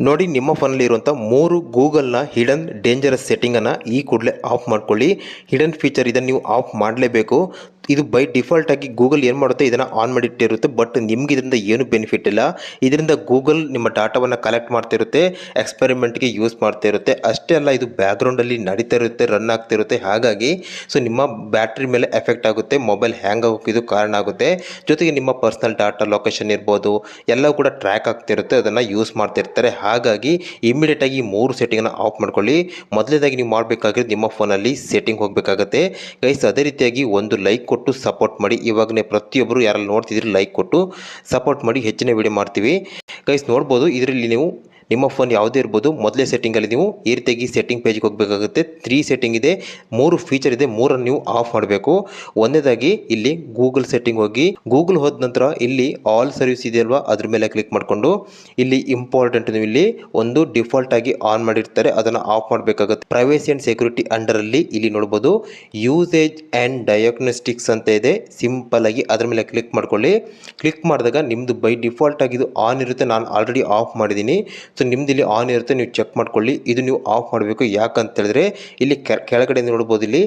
ನೋಡಿ, ನಿಮ್ಮ ಫೋನಲ್ಲಿ ಇರುವಂಥ 3 ಗೂಗಲ್‌ನ ಹಿಡನ್ ಡೇಂಜರಸ್ ಸೆಟ್ಟಿಂಗನ್ನು ಈ ಕೂಡಲೇ ಆಫ್ ಮಾಡ್ಕೊಳ್ಳಿ. ಹಿಡನ್ ಫೀಚರ್ ಇದನ್ನು ನೀವು ಆಫ್ ಮಾಡಲೇಬೇಕು. ಇದು ಬೈ ಡಿಫಾಲ್ಟ್ ಆಗಿ ಗೂಗಲ್ ಏನು ಮಾಡುತ್ತೆ, ಇದನ್ನು ಆನ್ ಮಾಡಿಟ್ಟಿರುತ್ತೆ. ಬಟ್ ನಿಮ್ಗೆ ಇದರಿಂದ ಏನು ಬೆನಿಫಿಟ್ ಇಲ್ಲ. ಇದರಿಂದ ಗೂಗಲ್ ನಿಮ್ಮ ಡಾಟಾವನ್ನು ಕಲೆಕ್ಟ್ ಮಾಡ್ತಿರುತ್ತೆ, ಎಕ್ಸ್ಪೆರಿಮೆಂಟ್ಗೆ ಯೂಸ್ ಮಾಡ್ತಾ ಇರುತ್ತೆ. ಅಷ್ಟೇ ಅಲ್ಲ, ಇದು ಬ್ಯಾಕ್ಗ್ರೌಂಡಲ್ಲಿ ನಡೀತಾ ಇರುತ್ತೆ, ರನ್ ಆಗ್ತಿರುತ್ತೆ. ಹಾಗಾಗಿ ನಿಮ್ಮ ಬ್ಯಾಟ್ರಿ ಮೇಲೆ ಎಫೆಕ್ಟ್ ಆಗುತ್ತೆ, ಮೊಬೈಲ್ ಹ್ಯಾಂಗ್ ಆಗೋಕ್ಕೆ ಇದು ಕಾರಣ ಆಗುತ್ತೆ. ಜೊತೆಗೆ ನಿಮ್ಮ ಪರ್ಸನಲ್ ಡಾಟಾ, ಲೊಕೇಶನ್ ಇರ್ಬೋದು, ಎಲ್ಲವೂ ಕೂಡ ಟ್ರ್ಯಾಕ್ ಆಗ್ತಿರುತ್ತೆ, ಅದನ್ನು ಯೂಸ್ ಮಾಡ್ತಿರ್ತಾರೆ. ಹಾಗಾಗಿ ಇಮಿಡಿಯೇಟಾಗಿ ಈ 3 ಸೆಟ್ಟಿಂಗನ್ನು ಆಫ್ ಮಾಡ್ಕೊಳ್ಳಿ. ಮೊದಲನೇದಾಗಿ ನೀವು ಮಾಡಬೇಕಾಗಿರೋದು ನಿಮ್ಮ ಫೋನಲ್ಲಿ ಸೆಟ್ಟಿಂಗ್ ಹೋಗಬೇಕಾಗುತ್ತೆ ಗೈಸ್. ಅದೇ ರೀತಿಯಾಗಿ ಒಂದು ಲೈಕ್ ಕೊಟ್ಟು ಸಪೋರ್ಟ್ ಮಾಡಿ. ಇವಾಗಲೇ ಪ್ರತಿಯೊಬ್ಬರು ಯಾರಲ್ಲಿ ನೋಡ್ತಿದ್ದೀರಿ ಲೈಕ್ ಕೊಟ್ಟು ಸಪೋರ್ಟ್ ಮಾಡಿ, ಹೆಚ್ಚಿನ ವಿಡಿಯೋ ಮಾಡ್ತೀವಿ ಗೈಸ್. ನೋಡ್ಬೋದು, ಇದರಲ್ಲಿ ನೀವು ನಿಮ್ಮ ಫೋನ್ ಯಾವುದೇ ಇರ್ಬೋದು, ಮೊದಲೇ ಸೆಟ್ಟಿಂಗಲ್ಲಿ ನೀವು ಈ ರೀತಿಯಾಗಿ ಸೆಟ್ಟಿಂಗ್ ಪೇಜ್ಗೆ ಹೋಗಬೇಕಾಗುತ್ತೆ. 3 ಸೆಟ್ಟಿಂಗ್ ಇದೆ, 3 ಫೀಚರ್ ಇದೆ, 3 ನೀವು ಆಫ್ ಮಾಡಬೇಕು. ಒಂದನೇದಾಗಿ ಇಲ್ಲಿ ಗೂಗಲ್ ಸೆಟ್ಟಿಂಗ್ ಹೋಗಿ, ಗೂಗಲ್ ಹೋದ ನಂತರ ಇಲ್ಲಿ ಆಲ್ ಸರ್ವಿಸ್ ಇದೆಯಲ್ವಾ, ಅದ್ರ ಮೇಲೆ ಕ್ಲಿಕ್ ಮಾಡಿಕೊಂಡು ಇಲ್ಲಿ ಇಂಪಾರ್ಟೆಂಟ್ ನೀವು ಇಲ್ಲಿ ಒಂದು ಡಿಫಾಲ್ಟ್ ಆಗಿ ಆನ್ ಮಾಡಿರ್ತಾರೆ, ಅದನ್ನು ಆಫ್ ಮಾಡಬೇಕಾಗುತ್ತೆ. ಪ್ರೈವೇಸಿ ಆ್ಯಂಡ್ ಸೆಕ್ಯೂರಿಟಿ ಅಂಡರಲ್ಲಿ ಇಲ್ಲಿ ನೋಡ್ಬೋದು ಯೂಸೇಜ್ ಆ್ಯಂಡ್ ಡಯಾಗ್ನೋಸ್ಟಿಕ್ಸ್ ಅಂತ ಇದೆ. ಸಿಂಪಲ್ ಆಗಿ ಅದ್ರ ಮೇಲೆ ಕ್ಲಿಕ್ ಮಾಡ್ಕೊಳ್ಳಿ. ಕ್ಲಿಕ್ ಮಾಡಿದಾಗ ನಿಮ್ಮದು ಬೈ ಡಿಫಾಲ್ಟ್ ಆಗಿ ಇದು ಆನ್ ಇರುತ್ತೆ. ನಾನು ಆಲ್ರೆಡಿ ಆಫ್ ಮಾಡಿದ್ದೀನಿ. ಸೊ ನಿಮ್ದು ಇಲ್ಲಿ ಆನ್ ಇರುತ್ತೆ, ನೀವು ಚೆಕ್ ಮಾಡ್ಕೊಳ್ಳಿ. ಇದು ನೀವು ಆಫ್ ಮಾಡಬೇಕು. ಯಾಕಂತ ಹೇಳಿದ್ರೆ ಇಲ್ಲಿ ಕೆಳಗಡೆ ನೋಡ್ಬೋದು, ಇಲ್ಲಿ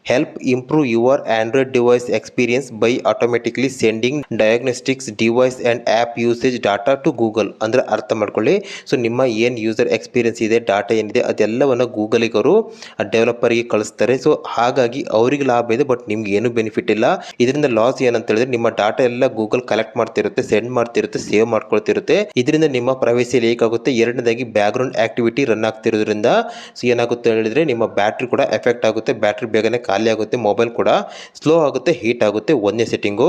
help improve your Android device experience by automatically sending diagnostics device and app usage data to Google. ಅಂದರೆ ಅರ್ಥ ಮಾಡ್ಕೊಳ್ಳಿ, ಸೊ ನಿಮ್ಮ ಏನು ಯೂಸರ್ ಎಕ್ಸ್ಪೀರಿಯನ್ಸ್ ಇದೆ, ಡಾಟಾ ಏನಿದೆ, ಅದೆಲ್ಲವನ್ನು ಗೂಗಲಿಗೆ ಅವರು ಡೆವಲಪರ್ಗೆ ಕಳಿಸ್ತಾರೆ. ಸೊ ಹಾಗಾಗಿ ಅವರಿಗೆ ಲಾಭ ಇದೆ, ಬಟ್ ನಿಮ್ಗೆ ಏನು ಬೆನಿಫಿಟ್ ಇಲ್ಲ. ಇದರಿಂದ ಲಾಸ್ ಏನಂತ ಹೇಳಿದ್ರೆ ನಿಮ್ಮ ಡಾಟಾ ಎಲ್ಲ ಗೂಗಲ್ ಕಲೆಕ್ಟ್ ಮಾಡ್ತಿರುತ್ತೆ, ಸೆಂಡ್ ಮಾಡ್ತಿರುತ್ತೆ, ಸೇವ್ ಮಾಡ್ಕೊಳ್ತಿರುತ್ತೆ. ಇದರಿಂದ ನಿಮ್ಮ ಪ್ರೈವೇಸಿ ಲೀಕ್ ಆಗುತ್ತೆ. ಎರಡನೇದಾಗಿ ಬ್ಯಾಕ್ಗ್ರೌಂಡ್ ಆಕ್ಟಿವಿಟಿ ರನ್ ಆಗ್ತಿರೋದ್ರಿಂದ ಸೊ ಏನಾಗುತ್ತೆ ಹೇಳಿದ್ರೆ ನಿಮ್ಮ ಬ್ಯಾಟ್ರಿ ಕೂಡ ಎಫೆಕ್ಟ್ ಆಗುತ್ತೆ, ಬ್ಯಾಟ್ರಿ ಬೇಗನೆ ಖಾಲಿ ಆಗುತ್ತೆ, ಮೊಬೈಲ್ ಕೂಡ ಸ್ಲೋ ಆಗುತ್ತೆ, ಹೀಟ್ ಆಗುತ್ತೆ. ಒಂದನೇ ಸೆಟ್ಟಿಂಗು.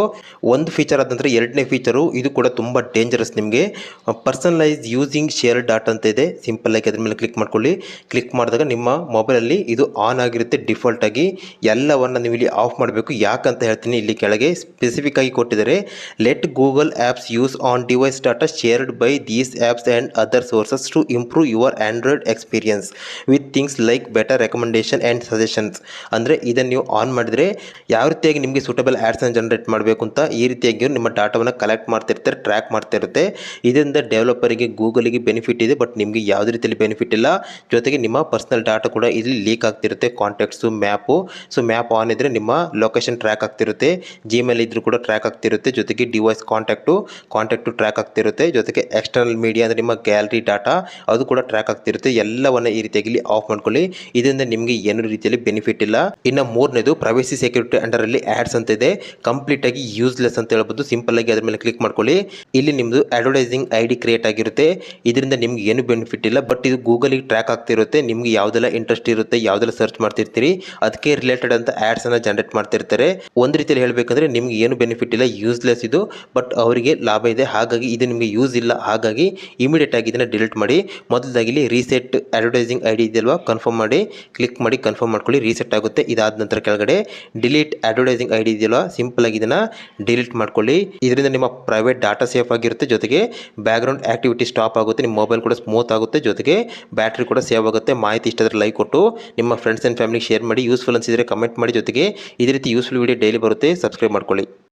ಒಂದು ಫೀಚರ್ ಆದ ನಂತರ ಎರಡನೇ ಫೀಚರು, ಇದು ಕೂಡ ತುಂಬ ಡೇಂಜರಸ್. ನಿಮಗೆ ಪರ್ಸನಲೈಸ್ ಯೂಸಿಂಗ್ ಶೇರ್ ಡಾಟಾ ಅಂತ ಇದೆ. ಸಿಂಪಲ್ ಆಗಿ ಅದ್ರ ಮೇಲೆ ಕ್ಲಿಕ್ ಮಾಡ್ಕೊಳ್ಳಿ. ಕ್ಲಿಕ್ ಮಾಡಿದಾಗ ನಿಮ್ಮ ಮೊಬೈಲಲ್ಲಿ ಇದು ಆನ್ ಆಗಿರುತ್ತೆ ಡಿಫಾಲ್ಟ್ ಆಗಿ. ಎಲ್ಲವನ್ನು ನೀವು ಇಲ್ಲಿ ಆಫ್ ಮಾಡಬೇಕು. ಯಾಕಂತ ಹೇಳ್ತೀನಿ, ಇಲ್ಲಿ ಕೆಳಗೆ ಸ್ಪೆಸಿಫಿಕ್ ಆಗಿ ಕೊಟ್ಟಿದ್ದಾರೆ. Let Google apps use on device data shared by these apps and other sources to improve your Android experience with things like better recommendation and suggestions. ಅಂದರೆ ಇದನ್ನು ನೀವು ಆನ್ ಮಾಡಿದರೆ ಯಾವ ರೀತಿಯಾಗಿ ನಿಮಗೆ ಸೂಟಬಲ್ ಆ್ಯಡ್ಸನ್ನು ಜನರೇಟ್ ಮಾಡಬೇಕು ಅಂತ ಈ ರೀತಿಯಾಗಿ ನಿಮ್ಮ ಡಾಟಾವನ್ನು ಕಲೆಕ್ಟ್ ಮಾಡ್ತಿರ್ತಾರೆ, ಟ್ರ್ಯಾಕ್ ಮಾಡ್ತಿರುತ್ತೆ. ಇದರಿಂದ ಡೆವಲಪರಿಗೆ, ಗೂಗಲಿಗೆ ಬೆನಿಫಿಟ್ ಇದೆ, ಬಟ್ ನಿಮಗೆ ಯಾವುದೇ ರೀತಿಯಲ್ಲಿ ಬೆನಿಫಿಟ್ ಇಲ್ಲ. ಜೊತೆಗೆ ನಿಮ್ಮ ಪರ್ಸನಲ್ ಡಾಟಾ ಕೂಡ ಇಲ್ಲಿ ಲೀಕ್ ಆಗ್ತಿರುತ್ತೆ. Contacts, map. So map on ಇದ್ದರೆ ನಿಮ್ಮ ಲೊಕೇಶನ್ ಟ್ರ್ಯಾಕ್ ಆಗ್ತಿರುತ್ತೆ, ಜಿಮೇಲ್ ಇದ್ರೂ ಕೂಡ ಟ್ರ್ಯಾಕ್ ಆಗ್ತಿರುತ್ತೆ. ಜೊತೆಗೆ ಡಿವೈಸ್ ಕಾಂಟ್ಯಾಕ್ಟು ಟ್ರ್ಯಾಕ್ ಆಗ್ತಿರುತ್ತೆ. ಜೊತೆಗೆ ಎಕ್ಸ್ಟರ್ನಲ್ ಮೀಡಿಯಾ ಅಂದರೆ ನಿಮ್ಮ ಗ್ಯಾಲರಿ ಡಾಟಾ ಅದು ಕೂಡ ಟ್ರ್ಯಾಕ್ ಆಗ್ತಿರುತ್ತೆ. ಎಲ್ಲವನ್ನ ಈ ರೀತಿಯಾಗಿ ಇಲ್ಲಿ ಆಫ್ ಮಾಡ್ಕೊಳ್ಳಿ. ಇದರಿಂದ ನಿಮಗೆ ಏನು ರೀತಿಯಲ್ಲಿ ಬೆನಿಫಿಟ್ ಇಲ್ಲ. ಇನ್ನು ಮೂರನೇದು ಪ್ರೈವೇಸಿ ಸೆಕ್ಯೂರಿಟಿ ಅಂಡರಲ್ಲಿ ಆಡ್ಸ್ ಅಂತ ಇದೆ. ಕಂಪ್ಲೀಟ್ ಆಗಿ ಯೂಸ್ಲೆಸ್ ಅಂತ ಹೇಳ್ಬೋದು. ಸಿಂಪಲ್ ಆಗಿ ಅದ್ರ ಮೇಲೆ ಕ್ಲಿಕ್ ಮಾಡ್ಕೊಳ್ಳಿ. ಇಲ್ಲಿ ನಿಮ್ಮದು ಅಡ್ವರ್ಟೈಸಿಂಗ್ ಐಡಿ ಕ್ರಿಯೇಟ್ ಆಗಿರುತ್ತೆ. ಇದರಿಂದ ನಿಮ್ಗೆ ಏನು ಬೆನಿಫಿಟ್ ಇಲ್ಲ, ಬಟ್ ಇದು ಗೂಗಲಿಗೆ ಟ್ರ್ಯಾಕ್ ಆಗ್ತಿರುತ್ತೆ. ನಿಮ್ಗೆ ಯಾವುದೆಲ್ಲ ಇಂಟ್ರೆಸ್ಟ್ ಇರುತ್ತೆ, ಯಾವುದೆಲ್ಲ ಸರ್ಚ್ ಮಾಡ್ತಿರ್ತೀರಿ, ಅದಕ್ಕೆ ರಿಲೇಟೆಡ್ ಅಂತ ಆಡ್ಸ್ ಅನ್ನ ಜನರೇಟ್ ಮಾಡ್ತಿರ್ತಾರೆ. ಒಂದು ರೀತಿಯಲ್ಲಿ ಹೇಳಬೇಕಂದ್ರೆ ನಿಮ್ಗೆ ಏನು ಬೆನಿಫಿಟ್ ಇಲ್ಲ, ಯೂಸ್ಲೆಸ್ ಇದು, ಬಟ್ ಅವರಿಗೆ ಲಾಭ ಇದೆ. ಹಾಗಾಗಿ ಇದು ನಿಮಗೆ ಯೂಸ್ ಇಲ್ಲ. ಹಾಗಾಗಿ ಇಮಿಡಿಯೇಟ್ ಆಗಿ ಇದನ್ನ ಡಿಲೀಟ್ ಮಾಡಿ. ಮೊದಲದಾಗಿ ಇಲ್ಲಿ ರೀಸೆಟ್ ಅಡ್ವರ್ಟೈಸಿಂಗ್ ಐಡಿ ಇದೆಯಲ್ವಾ, ಕನ್ಫರ್ಮ್ ಮಾಡಿ. ಕ್ಲಿಕ್ ಮಾಡಿ ಕನ್ಫರ್ಮ್ ಮಾಡ್ಕೊಳ್ಳಿ. ರೀಸೆಟ್ ಆಗುತ್ತೆ. ಇದಾದ ನಂತರ ಕೆಳಗಡೆ ಡಿಲೀಟ್ ಅಡ್ವರ್ಟೈಸಿಂಗ್ ಐಡಿ ಇದೆಯಲ್ವಾ, ಸಿಂಪಲ್ ಆಗಿ ಇದನ್ನ ಡಿಲೀಟ್ ಮಾಡ್ಕೊಳ್ಳಿ. ಇದರಿಂದ ನಿಮ್ಮ ಪ್ರೈವೇಟ್ ಡಾಟಾ ಸೇಫ್ ಆಗಿರುತ್ತೆ. ಜೊತೆಗೆ ಬ್ಯಾಕ್ಗ್ರೌಂಡ್ ಆಕ್ಟಿವಿಟಿ ಸ್ಟಾಪ್ ಆಗುತ್ತೆ, ನಿಮ್ಮ ಮೊಬೈಲ್ ಕೂಡ ಸ್ಮೂತ್ ಆಗುತ್ತೆ. ಜೊತೆಗೆ ಬ್ಯಾಟ್ರಿ ಕೂಡ ಸೇವ್ ಆಗುತ್ತೆ. ಮಾಹಿತಿ ಇಷ್ಟ ಆದರೆ ಲೈಕ್ ಕೊಟ್ಟು ನಿಮ್ಮ ಫ್ರೆಂಡ್ಸ್ ಆ್ಯಂಡ್ ಫ್ಯಾಮಿಲಿಗೆ ಶೇರ್ ಮಾಡಿ. ಯೂಸ್ಫುಲ್ ಅನಿಸಿದರೆ ಕಮೆಂಟ್ ಮಾಡಿ. ಜೊತೆಗೆ ಇದೇ ರೀತಿ ಯೂಸ್ಫುಲ್ ವಿಡಿಯೋ ಡೈಲಿ ಬರುತ್ತೆ, ಸಬ್ಸ್ಕ್ರೈಬ್ ಮಾಡ್ಕೊಳ್ಳಿ.